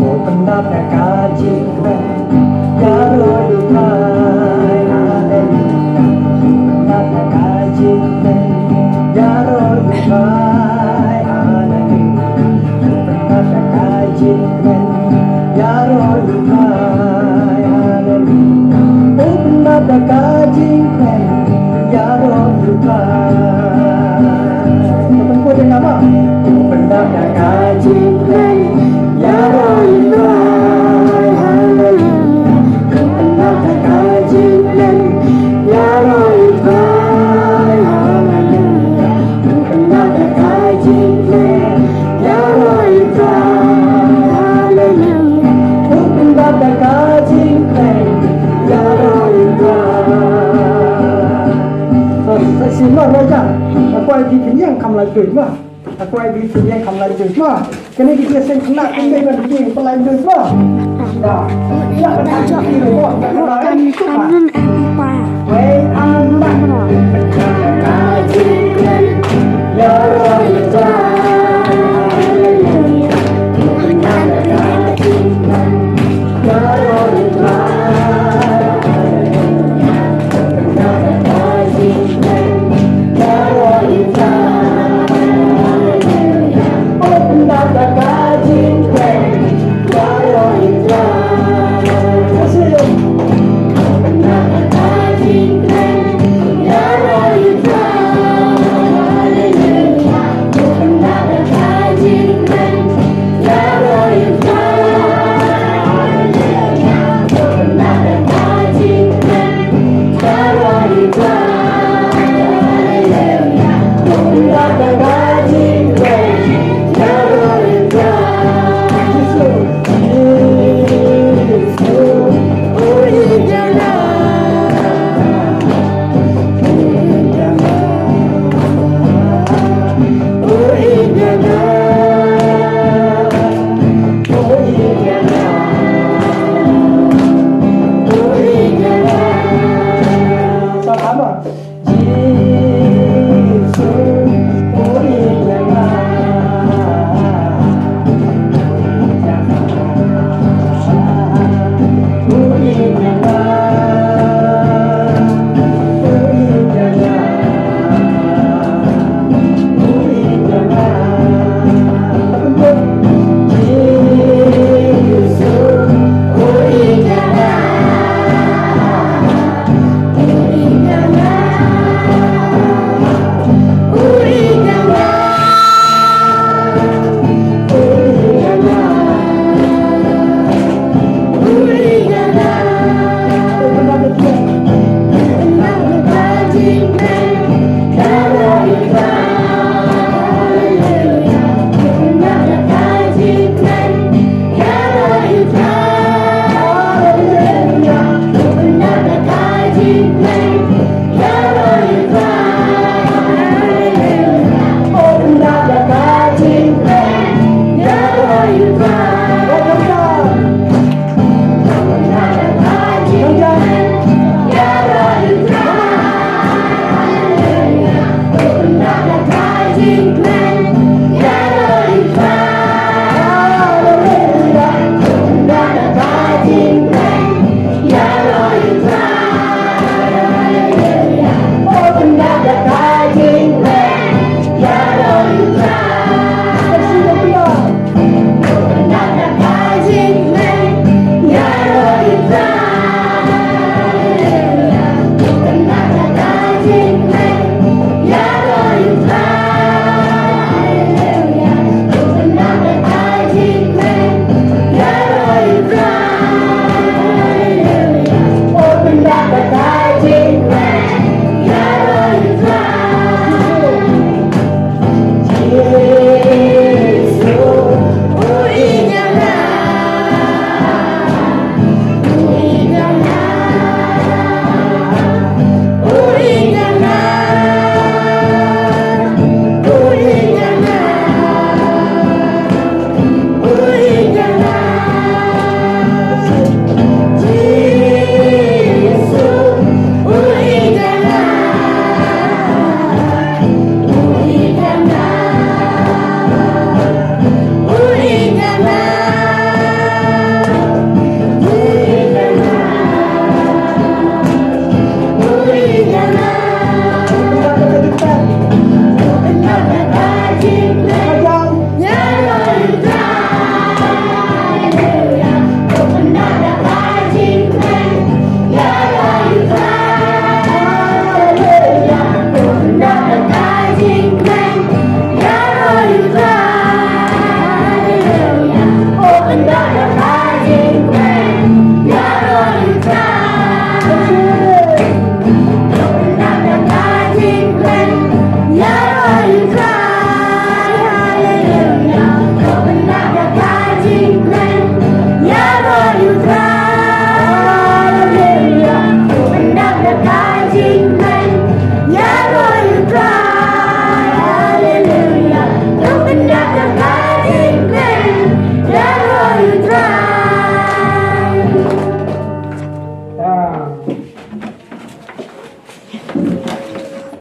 Open up the kajikran, Yarodukai, hallelujah. Open up the kajikran, Yarodukai, hallelujah. Open up the kajikran, Yarodukai, hallelujah. Open up the kajikran, Yarodukai. Open po din nama. Open up the kajikran, Yarodukai, hallelujah. Open up the kajikran, Yarodukai, hallelujah. Open up the kajikran, Yarodukai, hallelujah. Open up the kajikran, Yarodukai. Xin mời mọi người, quay đi thì nhang cầm lại tuổi mà, quay đi thì nhang cầm lại tuổi mà, cái này kita sen kena ini kan ini pelai tuổi mà, dah, ya kan tak ini kok, tak lain itu mah. Wei amat, kajian, ya Allah. You cry.